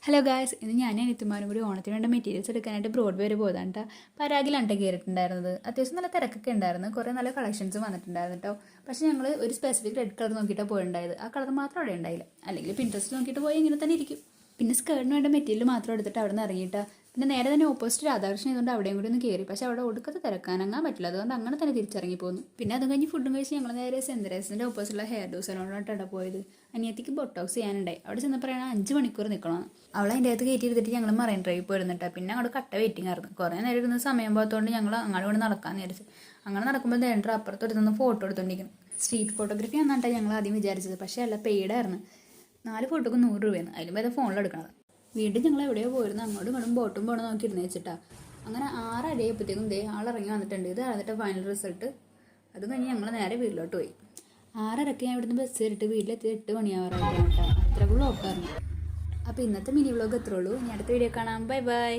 Hello guys, ഇന്ന് ഞാനും അനിയത്തിമാരും കൂടി ഓണത്തിന് വേണ്ട മെറ്റീരിയൽസ് എടുക്കാനായിട്ട് ബ്രോഡ് വരെ പോയതാണ് കേട്ടോ. പരാഗിലാണ് കയറിയിട്ടുണ്ടായിരുന്നത്. അത്യാവശ്യം നല്ല തിരക്കൊക്കെ ഉണ്ടായിരുന്നു, കുറേ നല്ല കളക്ഷൻസ് വന്നിട്ടുണ്ടായിരുന്നു കേട്ടോ. പക്ഷേ ഞങ്ങൾ ഒരു സ്പെസിഫിക് റെഡ് കളർ നോക്കിയിട്ടാണ് പോയിട്ടുണ്ടായത്. ആ കളർ മാത്രം അവിടെ ഉണ്ടായില്ല. അല്ലെങ്കിൽ പിൻട്രസ്റ്റ് നോക്കിയിട്ട് പോയി ഇങ്ങനെ തന്നെ ഇരിക്കും. പിന്നെ സ്കേർട്ടിന് വേണ്ട മെറ്റീരിയൽ മാത്രം എടുത്തിട്ട് അവിടെ നിന്ന് ഇറങ്ങിയിട്ട് പിന്നെ നേരെ തന്നെ ഓപ്പോസിറ്റ് രാധാകൃഷ്ണൻ ആയതുകൊണ്ട് അവിടെയും കൂടി ഒന്ന് കയറി. പക്ഷേ അവിടെ ഒടുക്കത്ത് തിരക്കാനങ്ങാൻ പറ്റില്ല, അതുകൊണ്ട് അങ്ങനെ തന്നെ തിരിച്ചിറങ്ങി പോകുന്നു. പിന്നെ അത് കഴിഞ്ഞ് ഫുഡും കഴിച്ച് ഞങ്ങൾ നേരെ സെൻതരേസിൻ്റെ ഓപ്പോസിറ്റുള്ള ഹെയർ ഡൂ സലോണിലോട്ടാണ് പോയത്. അനിയത്തിക്ക് ബൊട്ടോക്സ് ചെയ്യാനുണ്ടായി. അവിടെ ചെന്നപ്പോഴാണ് 5 മണിക്കൂർ നിൽക്കണമെന്ന്. അവൾ അതിൻ്റെ അകത്ത് കയറ്റി എടുത്തിട്ട് ഞങ്ങൾ മറൈൻ ഡ്രൈവ് പോയിരുന്നിട്ടാ. പിന്നെ അങ്ങോട്ട് കട്ട വെയിറ്റിംഗ് ആയിരുന്നു. കുറേ നേരം ഇരുന്ന് സമയം പോകത്തോണ്ട് ഞങ്ങൾ അങ്ങോട്ട് കൊണ്ട് നടക്കാമെന്ന് വിചാരിച്ചു. അങ്ങനെ നടക്കുമ്പോൾ ദേണ്ടർ അപ്പുറത്തൊരു നിന്ന് ഫോട്ടോ എടുത്തോണ്ടിരിക്കുന്നു. സ്ട്രീറ്റ് ഫോട്ടോഗ്രാഫി ആണെന്നാണ് ഞങ്ങൾ ആദ്യം വിചാരിച്ചത്. പക്ഷേ അല്ല, പെയ്ഡായിരുന്നു. 4 ഫോട്ടോക്ക് 100 രൂപയാണ്. അതിലും വേറെ ഫോണിലെടുക്കണത്. വീണ്ടും ഞങ്ങൾ എവിടെയോ പോയിരുന്നു, അങ്ങോട്ടും ഇങ്ങോട്ടും ബോട്ടും പോകണം നോക്കിയിരുന്ന് വെച്ചിട്ടാ. അങ്ങനെ 6 അടിയപ്പോഴത്തേക്കും ആളിറങ്ങി വന്നിട്ടുണ്ട്. ഇത് എന്നിട്ട് ഫൈനൽ റിസൾട്ട്. അത് കഴിഞ്ഞ് ഞങ്ങൾ നേരെ വീട്ടിലോട്ട് പോയി. 6:30 ഞാൻ ഇവിടുന്ന് ബസ് കയറിയിട്ട് വീട്ടിലെത്തി 8 മണിയാവാറായിട്ടാണ് കേട്ടോ. അത്ര ബ്ലോക്കായിരുന്നു. അപ്പോൾ ഇന്നത്തെ മിനി വ്ലോഗ് എത്രയുള്ളൂ. ഇനി അടുത്ത വീഡിയോ കാണാം. Bye bye.